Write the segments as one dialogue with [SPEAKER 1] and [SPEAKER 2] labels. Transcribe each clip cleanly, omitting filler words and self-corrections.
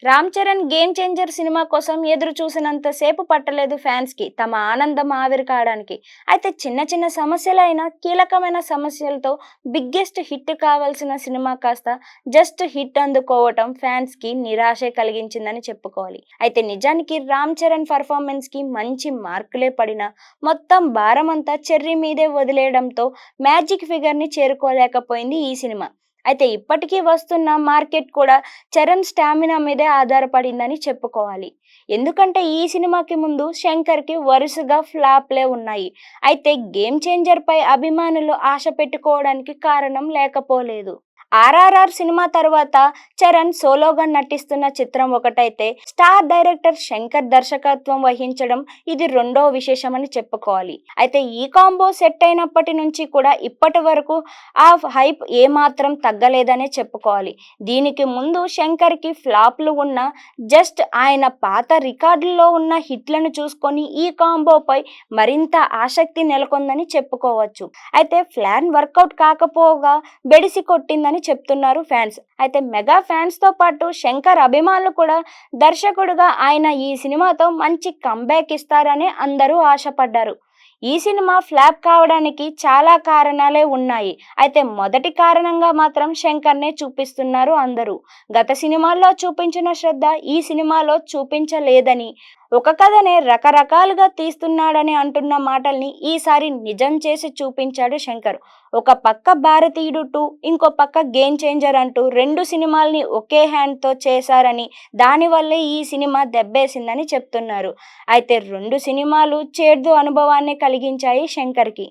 [SPEAKER 1] Ram Charan game changer cinema కోసం ఎదురు చూసినంత సేపు పట్టలేదు ఫ్యాన్స్ కి తమ ఆనందం ఆవిరి కావడానికి. అయితే చిన్న చిన్న సమస్యలైన కీలకమైన సమస్యలతో బిగ్గెస్ట్ హిట్ కావాల్సిన సినిమా కాస్త జస్ట్ హిట్ అందుకోవటం ఫ్యాన్స్ కి నిరాశే కలిగించిందని చెప్పుకోవాలి. అయితే నిజానికి రామ్ చరణ్ పర్ఫార్మెన్స్ కి మంచి మార్కులే పడినా మొత్తం భారం అంతా చెర్రీ మీదే వదిలేయడంతో మ్యాజిక్ ఫిగర్ ని చేరుకోలేకపోయింది ఈ సినిమా. అయితే ఇప్పటికీ వస్తున్న మార్కెట్ కూడా చరణ్ స్టామినా మీదే ఆధారపడిందని చెప్పుకోవాలి. ఎందుకంటే ఈ సినిమాకి ముందు శంకర్‌కి వరుసగా ఫ్లాప్‌లే ఉన్నాయి. అయితే గేమ్ చేంజర్ పై అభిమానులు ఆశ పెట్టుకోవడానికి కారణం లేకపోలేదు. 'ఆర్ఆర్ఆర్' సినిమా తర్వాత చరణ్ సోలోగా నటిస్తున్న చిత్రం ఒకటైతే స్టార్ డైరెక్టర్ శంకర్ దర్శకత్వం వహించడం ఇది రెండో విశేషమని చెప్పుకోవాలి. అయితే ఈ కాంబో సెట్ అయినప్పటి నుంచి కూడా ఇప్పటి వరకు ఆ హైప్ ఏమాత్రం తగ్గలేదనే చెప్పుకోవాలి. దీనికి ముందు శంకర్‌కి ఫ్లాప్‌లు ఉన్నా జస్ట్ ఆయన పాత రికార్డుల్లో ఉన్న హిట్లను చూసుకొని ఈ కాంబోపై మరింత ఆసక్తి నెలకొందని చెప్పుకోవచ్చు. అయితే ప్లాన్ వర్కౌట్ కాకపోగా బెడిసి కొట్టిందని చెప్తున్నారు ఫ్యాన్స్. అయితే మెగా ఫ్యాన్స్ తో పాటు శంకర్ అభిమానులు కూడా దర్శకుడుగా ఆయన ఈ సినిమాతో మంచి కంబ్యాక్ ఇస్తారని అందరూ ఆశపడ్డారు. ఈ సినిమా ఫ్లాప్ కావడానికి చాలా కారణాలే ఉన్నాయి. అయితే మొదటి కారణంగా మాత్రం శంకర్‌నే చూపిస్తున్నారు అందరూ. గత సినిమాల్లో చూపించిన శ్రద్ధ ఈ సినిమాలో చూపించలేదని, ఒక కథనే రకరకాలుగా తీస్తున్నాడని అంటున్న మాటల్ని ఈసారి నిజం చేసి చూపించాడు శంకర్. ఒక పక్క 'భారతీయుడు 2', ఇంకో పక్క 'గేమ్ చేంజర్' అంటూ 2 సినిమాల్ని ఒకే హ్యాండ్‌తో చేశారని, దానివల్లే ఈ సినిమా దెబ్బేసిందని చెప్తున్నారు. అయితే 2 సినిమాలు చేదు అనుభవాన్నే కలిగించాయి శంకర్‌కి.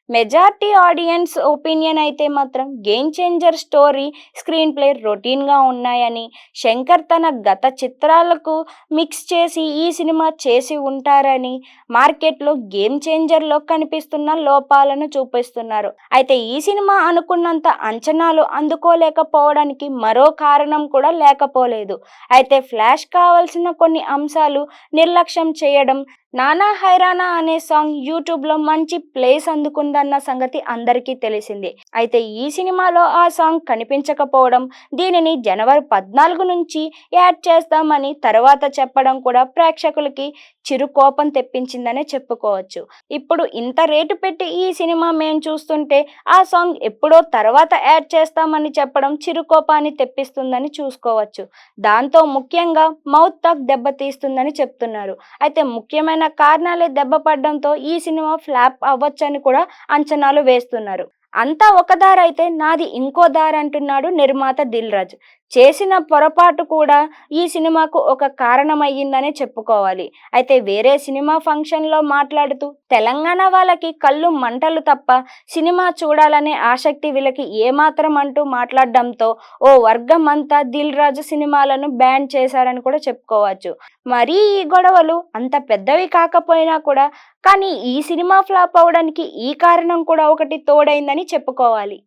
[SPEAKER 1] మెజారిటీ ఆడియన్స్ ఒపీనియన్ అయితే మాత్రం 'game changer' story, screen play రొటీన్‌గా ఉన్నాయని, శంకర్ తన గత చిత్రాలకు మిక్స్ చేసి ఈ సినిమా చేసి ఉంటారని, మార్కెట్‌లో 'గేమ్ చేంజర్'లో కనిపిస్తున్న లోపాలను చూపిస్తున్నారు. అయితే ఈ సినిమా అనుకున్నంత అంచనాలు అందుకోలేకపోవడానికి మరో కారణం కూడా లేకపోలేదు. అయితే ఫ్లాష్ కావాల్సిన కొన్ని అంశాలు నిర్లక్ష్యం చేయడం. 'నానా హైరానా' అనే సాంగ్ యూట్యూబ్‌లో మంచి ప్లేస్ అందుకుందన్న సంగతి అందరికీ తెలిసిందే. అయితే ఈ సినిమాలో ఆ సాంగ్ కనిపించకపోవడం, దీనిని జనవరి 14 నుంచి యాడ్ చేస్తామని తర్వాత చెప్పడం కూడా ప్రేక్షకులకి చిరు కోపం తెప్పించిందనే చెప్పుకోవచ్చు. ఇప్పుడు ఇంత రేటు పెట్టి ఈ సినిమా మేం చూస్తుంటే ఆ సాంగ్ ఎప్పుడో తర్వాత యాడ్ చేస్తామని చెప్పడం చిరు కోపాన్ని తెప్పిస్తుందని చూసుకోవచ్చు. దాంతో ముఖ్యంగా మౌత్ టాక్ దెబ్బతీస్తుందని చెప్తున్నారు. అయితే ముఖ్యమైన కారణాలే దెబ్బపడడంతో ఈ సినిమా ఫ్లాప్ అవ్వొచ్చని కూడా అంచనాలు వేస్తున్నారు. అంతా ఒక దారైతే నాది ఇంకో దారంటున్నాడు నిర్మాత దిల్ రాజు. చేసిన పొరపాటు కూడా ఈ సినిమాకు ఒక కారణమయ్యిందనే చెప్పుకోవాలి. అయితే వేరే సినిమా ఫంక్షన్‌లో మాట్లాడుతూ తెలంగాణ వాళ్ళకి కళ్ళు మంటలు తప్ప సినిమా చూడాలనే ఆసక్తి వీళ్ళకి ఏమాత్రం అంటూ మాట్లాడడంతో ఓ వర్గం అంతా దిల్ రాజు సినిమాలను బ్యాన్ చేశారని కూడా చెప్పుకోవచ్చు. మరీ ఈ గొడవలు అంత పెద్దవి కాకపోయినా కూడా కానీ ఈ సినిమా ఫ్లాప్ అవ్వడానికి ఈ కారణం కూడా ఒకటి తోడైందని చెప్పుకోవాలి.